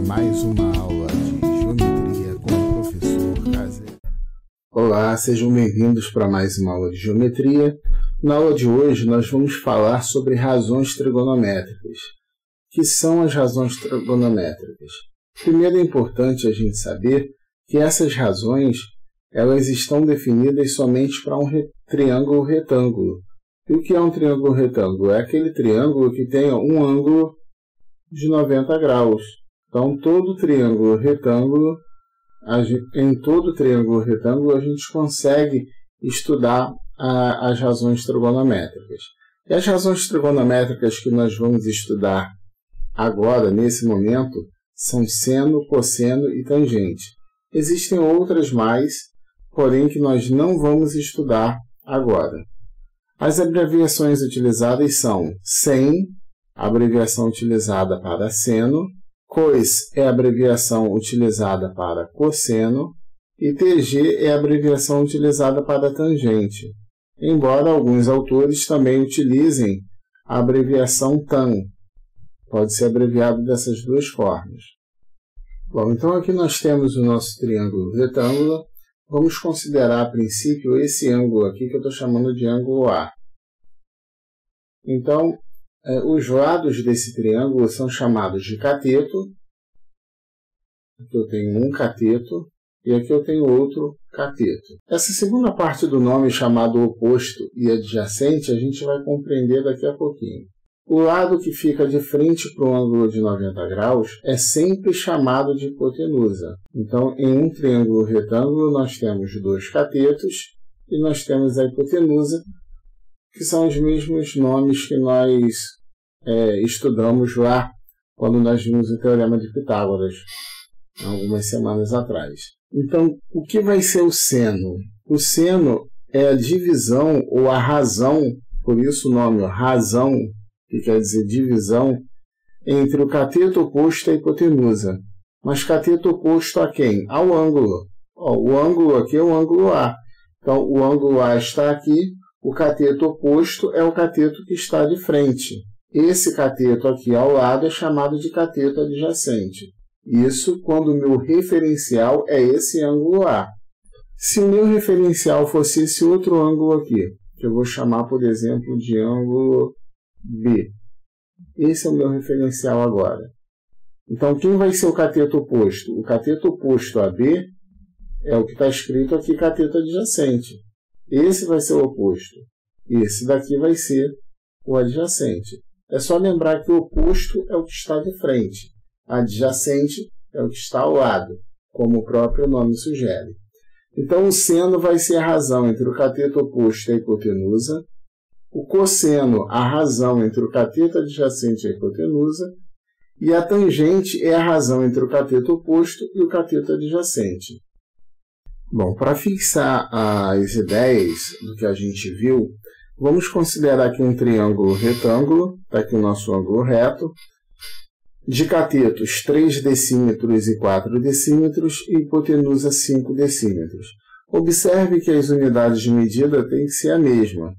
mais uma aula de Geometria com o professor Kazer. Olá, sejam bem-vindos para mais uma aula de Geometria. Na aula de hoje nós vamos falar sobre razões trigonométricas. O que são as razões trigonométricas? Primeiro é importante a gente saber que essas razões elas estão definidas somente para um triângulo retângulo. E o que é um triângulo retângulo? É aquele triângulo que tem um ângulo de 90 graus. Então, em todo triângulo retângulo a gente consegue estudar as razões trigonométricas. E as razões trigonométricas que nós vamos estudar agora, nesse momento, são seno, cosseno e tangente. Existem outras mais, porém que nós não vamos estudar agora. As abreviações utilizadas são sen, a abreviação utilizada para seno, cos é a abreviação utilizada para cosseno e tg é a abreviação utilizada para tangente, embora alguns autores também utilizem a abreviação tan. Pode ser abreviado dessas duas formas. Bom, então aqui nós temos o nosso triângulo retângulo. Vamos considerar a princípio esse ângulo aqui que eu estou chamando de ângulo A. Então, os lados desse triângulo são chamados de cateto. Aqui eu tenho um cateto e aqui eu tenho outro cateto. Essa segunda parte do nome chamado oposto e adjacente a gente vai compreender daqui a pouquinho. O lado que fica de frente para o ângulo de 90 graus é sempre chamado de hipotenusa. Então, em um triângulo retângulo, nós temos dois catetos e nós temos a hipotenusa, que são os mesmos nomes que nós estudamos lá quando nós vimos o Teorema de Pitágoras, algumas semanas atrás. Então, o que vai ser o seno? O seno é a divisão ou a razão, por isso o nome razão, que quer dizer divisão, entre o cateto oposto e a hipotenusa. Mas cateto oposto a quem? Ao ângulo. O ângulo aqui é o ângulo A. Então, o ângulo A está aqui, o cateto oposto é o cateto que está de frente. Esse cateto aqui ao lado é chamado de cateto adjacente. Isso quando o meu referencial é esse ângulo A. Se o meu referencial fosse esse outro ângulo aqui, que eu vou chamar, por exemplo, de ângulo B. Esse é o meu referencial agora. Então, quem vai ser o cateto oposto? O cateto oposto a B é o que está escrito aqui, cateto adjacente. Esse vai ser o oposto. Esse daqui vai ser o adjacente. É só lembrar que o oposto é o que está de frente. Adjacente é o que está ao lado, como o próprio nome sugere. Então, o seno vai ser a razão entre o cateto oposto e a hipotenusa. O cosseno, a razão entre o cateto adjacente e a hipotenusa, e a tangente é a razão entre o cateto oposto e o cateto adjacente. Bom, para fixar as ideias do que a gente viu, vamos considerar aqui um triângulo retângulo, está aqui o nosso ângulo reto, de catetos 3 decímetros e 4 decímetros e hipotenusa 5 decímetros. Observe que as unidades de medida têm que ser a mesma.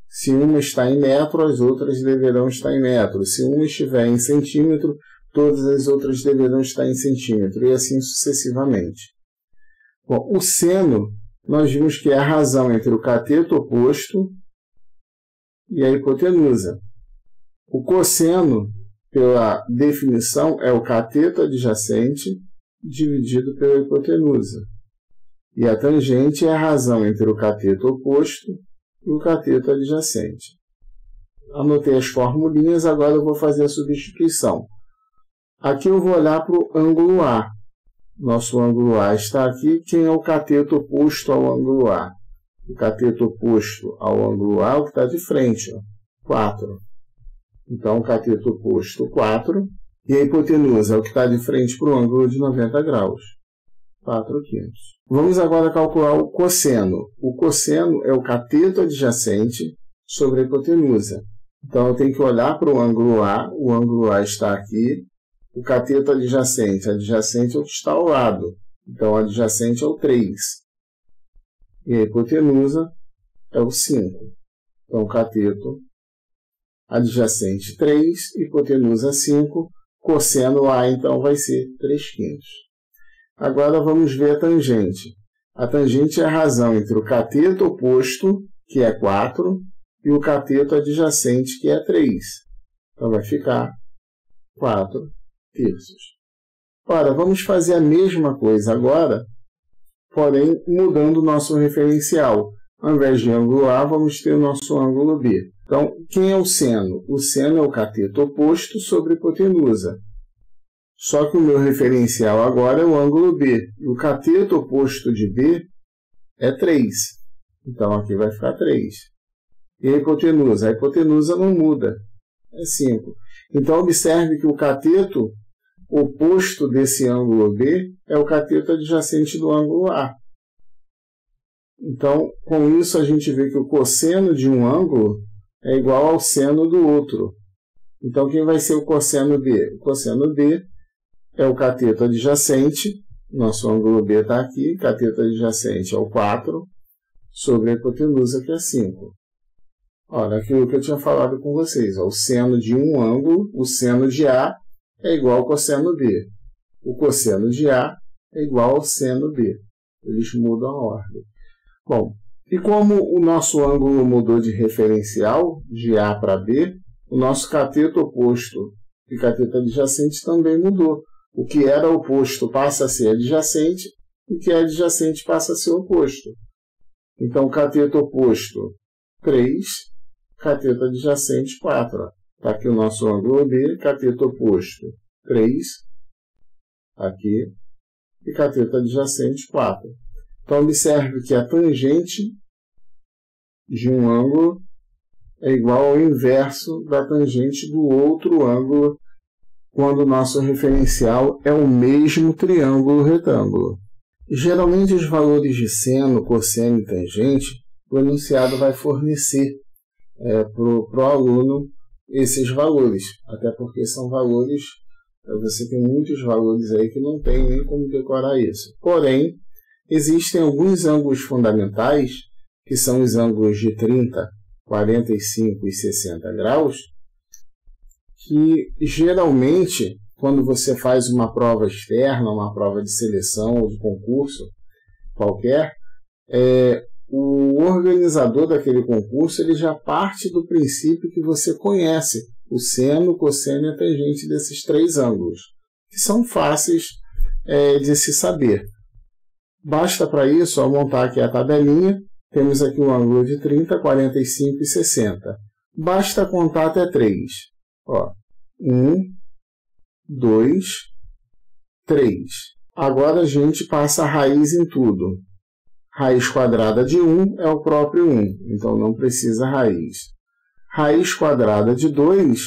Se uma está em metro, as outras deverão estar em metro. Se uma estiver em centímetro, todas as outras deverão estar em centímetro, e assim sucessivamente. Bom, o seno, nós vimos que é a razão entre o cateto oposto e a hipotenusa. O cosseno, pela definição, é o cateto adjacente dividido pela hipotenusa. E a tangente é a razão entre o cateto oposto e o cateto adjacente. Anotei as formulinhas, agora eu vou fazer a substituição. Aqui eu vou olhar para o ângulo A. Nosso ângulo A está aqui. Quem é o cateto oposto ao ângulo A? O cateto oposto ao ângulo A é o que está de frente, 4. Então, o cateto oposto, 4. E a hipotenusa é o que está de frente para o ângulo de 90 graus. 4/5. Vamos agora calcular o cosseno. O cosseno é o cateto adjacente sobre a hipotenusa. Então, eu tenho que olhar para o ângulo A está aqui. O cateto adjacente é o que está ao lado. Então, o adjacente é o 3. E a hipotenusa é o 5. Então, o cateto adjacente 3, hipotenusa 5, cosseno A, então, vai ser 3/5. Agora vamos ver a tangente. A tangente é a razão entre o cateto oposto, que é 4, e o cateto adjacente, que é 3. Então, vai ficar 4/3. Ora, vamos fazer a mesma coisa agora, porém mudando o nosso referencial. Ao invés de ângulo A, vamos ter o nosso ângulo B. Então, quem é o seno? O seno é o cateto oposto sobre hipotenusa. Só que o meu referencial agora é o ângulo B. E o cateto oposto de B é 3. Então, aqui vai ficar 3. E a hipotenusa? A hipotenusa não muda. É 5. Então, observe que o cateto oposto desse ângulo B é o cateto adjacente do ângulo A. Então, com isso, a gente vê que o cosseno de um ângulo é igual ao seno do outro. Então, quem vai ser o cosseno B? O cosseno B é o cateto adjacente, nosso ângulo B está aqui, cateto adjacente é o 4, sobre a hipotenusa, que é 5. Olha, aquilo que eu tinha falado com vocês, ó, o seno de um ângulo, o seno de A, é igual ao cosseno B. O cosseno de A é igual ao seno B. Eles mudam a ordem. Bom, e como o nosso ângulo mudou de referencial, de A para B, o nosso cateto oposto e cateto adjacente também mudou. O que era oposto passa a ser adjacente, e o que é adjacente passa a ser oposto. Então, cateto oposto, 3, cateto adjacente, 4. Está aqui o nosso ângulo B, cateto oposto, 3, aqui, e cateto adjacente, 4. Então, observe que a tangente de um ângulo é igual ao inverso da tangente do outro ângulo, quando o nosso referencial é o mesmo triângulo retângulo. Geralmente, os valores de seno, cosseno e tangente, o enunciado vai fornecer para o aluno esses valores, até porque são valores, você tem muitos valores aí que não tem nem como decorar isso. Porém, existem alguns ângulos fundamentais, que são os ângulos de 30, 45 e 60 graus, que geralmente, quando você faz uma prova externa, uma prova de seleção ou de concurso qualquer, o organizador daquele concurso ele já parte do princípio que você conhece o seno, o cosseno e a tangente desses 3 ângulos, que são fáceis de se saber. Basta para isso montar aqui a tabelinha. Temos aqui o ângulo de 30, 45 e 60. Basta contar até 3. Ó, 1, 2, 3. Agora a gente passa a raiz em tudo. Raiz quadrada de 1 é o próprio 1, então não precisa raiz. Raiz quadrada de 2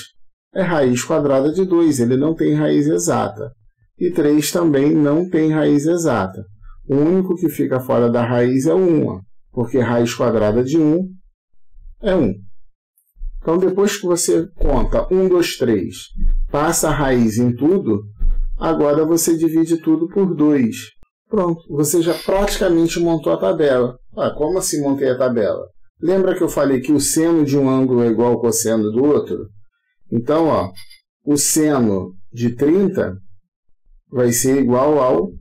é raiz quadrada de 2, ele não tem raiz exata. E 3 também não tem raiz exata. O único que fica fora da raiz é o 1, porque raiz quadrada de 1 é 1. Então, depois que você conta 1, 2, 3, passa a raiz em tudo, agora você divide tudo por 2. Pronto, você já praticamente montou a tabela. Como assim montei a tabela? Lembra que eu falei que o seno de um ângulo é igual ao cosseno do outro? Então, o seno de 30 vai ser igual ao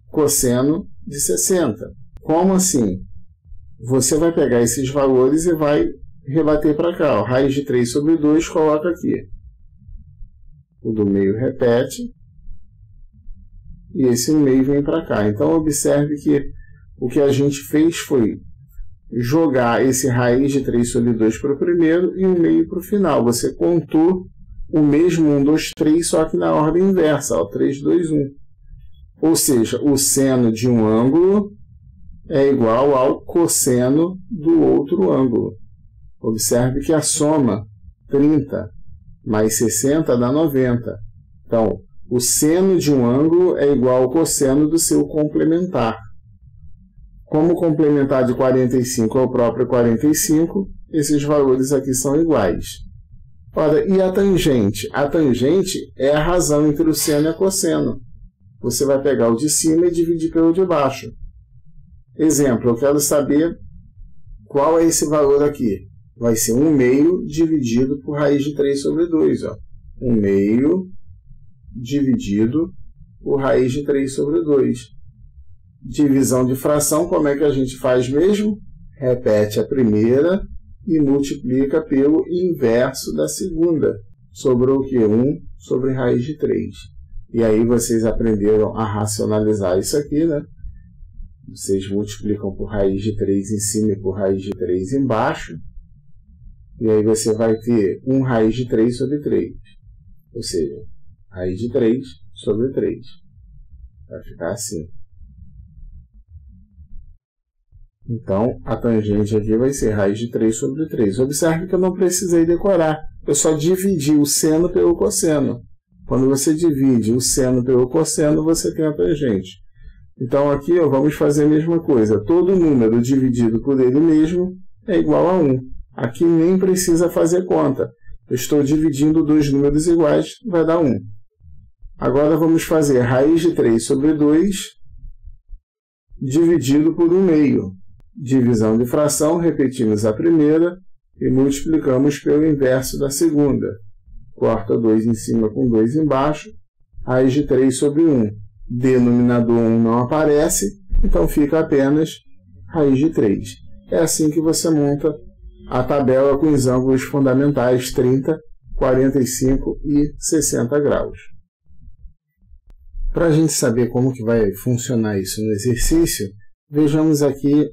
cosseno de 60. Como assim? Você vai pegar esses valores e vai rebater para cá. Raiz de 3 sobre 2, coloca aqui. O do meio repete. E esse meio vem para cá. Então, observe que o que a gente fez foi jogar esse raiz de 3 sobre 2 para o primeiro e o meio para o final. Você contou o mesmo 1, 2, 3, só que na ordem inversa. 3, 2, 1. Ou seja, o seno de um ângulo é igual ao cosseno do outro ângulo. Observe que a soma 30 mais 60 dá 90. Então, o seno de um ângulo é igual ao cosseno do seu complementar. Como o complementar de 45 é o próprio 45, esses valores aqui são iguais. Ora, e a tangente? A tangente é a razão entre o seno e o cosseno. Você vai pegar o de cima e dividir pelo de baixo. Exemplo, eu quero saber qual é esse valor aqui. Vai ser 1 meio dividido por raiz de 3 sobre 2. 1 meio dividido por raiz de 3 sobre 2. Divisão de fração, como é que a gente faz mesmo? Repete a primeira e multiplica pelo inverso da segunda. Sobrou o quê? 1 sobre raiz de 3. E aí vocês aprenderam a racionalizar isso aqui, né? Vocês multiplicam por raiz de 3 em cima e por raiz de 3 embaixo. E aí você vai ter 1 raiz de 3 sobre 3. Ou seja, raiz de 3 sobre 3. Vai ficar assim. Então, a tangente aqui vai ser raiz de 3 sobre 3. Observe que eu não precisei decorar. Eu só dividi o seno pelo cosseno. Quando você divide o seno pelo cosseno, você tem a tangente. Então, aqui vamos fazer a mesma coisa. Todo número dividido por ele mesmo é igual a 1. Aqui nem precisa fazer conta. Eu estou dividindo dois números iguais, vai dar 1. Agora vamos fazer raiz de 3 sobre 2 dividido por 1/2. Divisão de fração, repetimos a primeira e multiplicamos pelo inverso da segunda. Corta 2 em cima com 2 embaixo, raiz de 3 sobre 1. Denominador 1 não aparece, então fica apenas raiz de 3. É assim que você monta a tabela com os ângulos fundamentais 30, 45 e 60 graus. Para a gente saber como que vai funcionar isso no exercício, vejamos aqui,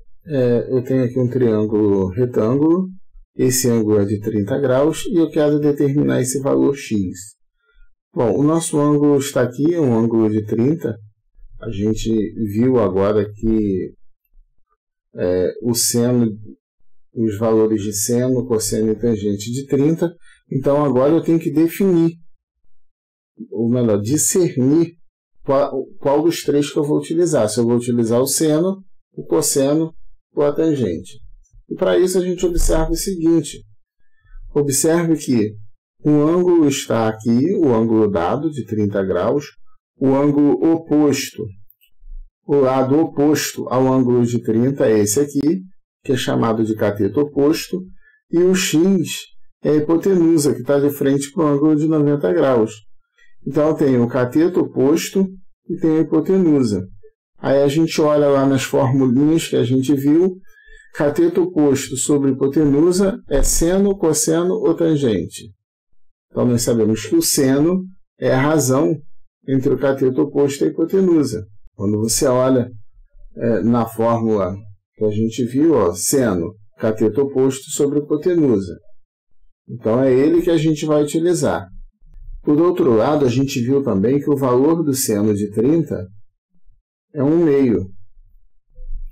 eu tenho aqui um triângulo retângulo, esse ângulo é de 30 graus e eu quero determinar esse valor x. Bom, o nosso ângulo está aqui, é um ângulo de 30. A gente viu agora que os valores de seno, cosseno e tangente de 30. Então agora eu tenho que definir, ou melhor, discernir qual dos três que eu vou utilizar. Se eu vou utilizar o seno, o cosseno ou a tangente. E para isso a gente observa o seguinte. Observe que o ângulo está aqui, o ângulo dado de 30 graus. O ângulo oposto, o lado oposto ao ângulo de 30 é esse aqui, que é chamado de cateto oposto. E o x é a hipotenusa, que está de frente para o ângulo de 90 graus. Então eu tenho o cateto oposto e tenho a hipotenusa. Aí a gente olha lá nas formulinhas que a gente viu. Cateto oposto sobre hipotenusa é seno, cosseno ou tangente. Então nós sabemos que o seno é a razão entre o cateto oposto e a hipotenusa. Quando você olha na fórmula que a gente viu, seno, cateto oposto sobre hipotenusa. Então é ele que a gente vai utilizar. Por outro lado, a gente viu também que o valor do seno de 30 é 1/2.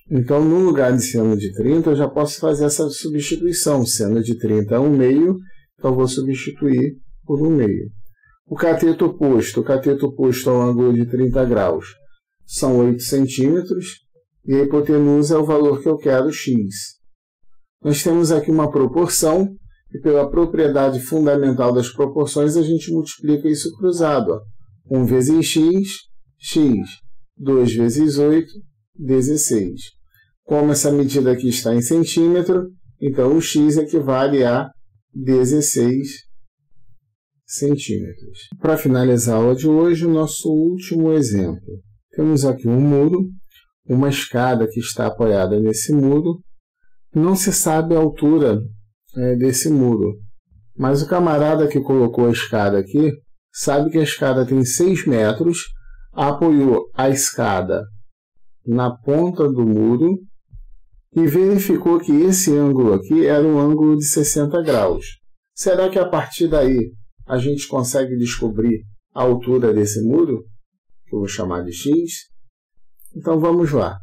Então, no lugar de seno de 30, eu já posso fazer essa substituição. Seno de 30 é 1/2, então eu vou substituir por 1/2. O cateto oposto ao ângulo de 30 graus, são 8 centímetros, e a hipotenusa é o valor que eu quero, x. Nós temos aqui uma proporção, e pela propriedade fundamental das proporções, a gente multiplica isso cruzado. 1 vezes x, x. 2 vezes 8, 16. Como essa medida aqui está em centímetro, então o x equivale a 16 centímetros. Para finalizar a aula de hoje, o nosso último exemplo. Temos aqui um muro, uma escada que está apoiada nesse muro. Não se sabe a altura desse muro, mas o camarada que colocou a escada aqui sabe que a escada tem 6 metros, apoiou a escada na ponta do muro e verificou que esse ângulo aqui era um ângulo de 60 graus. Será que a partir daí a gente consegue descobrir a altura desse muro, que eu vou chamar de x? Então vamos lá.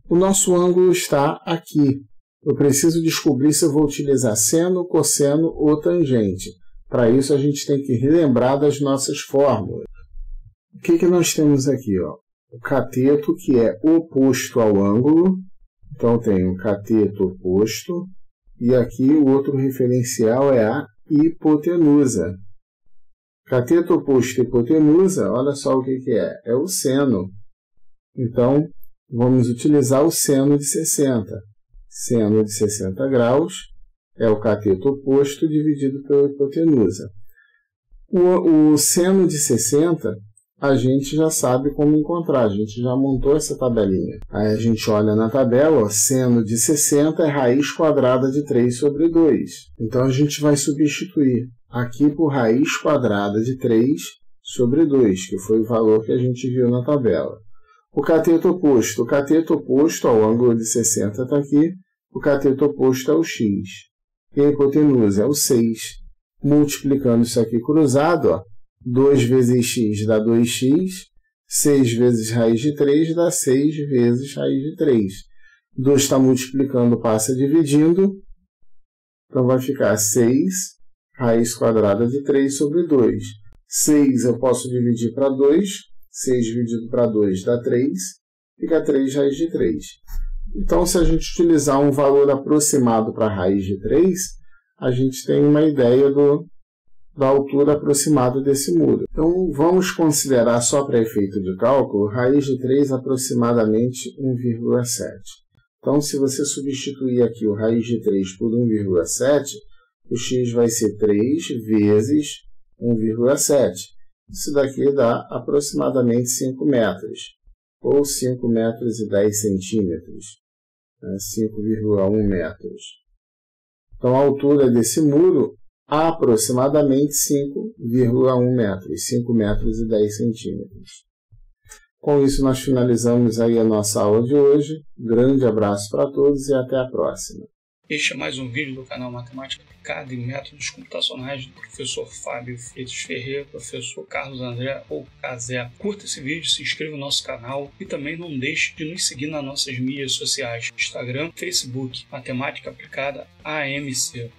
O nosso ângulo está aqui. Eu preciso descobrir se eu vou utilizar seno, cosseno ou tangente. Para isso a gente tem que relembrar das nossas fórmulas. O que nós temos aqui? O cateto, que é oposto ao ângulo. Então, eu tenho o cateto oposto. E aqui o outro referencial é a hipotenusa. Cateto oposto e hipotenusa, olha só o que é. É o seno. Então, vamos utilizar o seno de 60. Seno de 60 graus é o cateto oposto dividido pela hipotenusa. O seno de 60 a gente já sabe como encontrar, a gente já montou essa tabelinha. Aí a gente olha na tabela, ó, seno de 60 é raiz quadrada de 3 sobre 2. Então a gente vai substituir aqui por raiz quadrada de 3 sobre 2, que foi o valor que a gente viu na tabela. O cateto oposto, ó, o ângulo de 60 está aqui, o cateto oposto é o x. E a hipotenusa é o 6. Multiplicando isso aqui cruzado, ó, 2 vezes x dá 2x, 6 vezes raiz de 3 dá 6 vezes raiz de 3. 2 está multiplicando, passa dividindo, então vai ficar 6 raiz quadrada de 3 sobre 2. 6 eu posso dividir para 2, 6 dividido para 2 dá 3, fica 3 raiz de 3. Então, se a gente utilizar um valor aproximado para a raiz de 3, a gente tem uma ideia da altura aproximada desse muro. Então, vamos considerar só para efeito de cálculo, raiz de 3 aproximadamente 1,7. Então, se você substituir aqui o raiz de 3 por 1,7, o x vai ser 3 vezes 1,7. Isso daqui dá aproximadamente 5 metros, ou 5 metros e 10 centímetros, 5,1 metros. Então, a altura desse muro aproximadamente 5,1 metros, 5 metros e 10 centímetros. Com isso, nós finalizamos aí a nossa aula de hoje. Grande abraço para todos e até a próxima. Este é mais um vídeo do canal Matemática Aplicada e Métodos Computacionais do professor Fábio Freitas Ferreira, professor Carlos André ou Casé. Curta esse vídeo, se inscreva no nosso canal e também não deixe de nos seguir nas nossas mídias sociais, Instagram, Facebook, Matemática Aplicada AMC.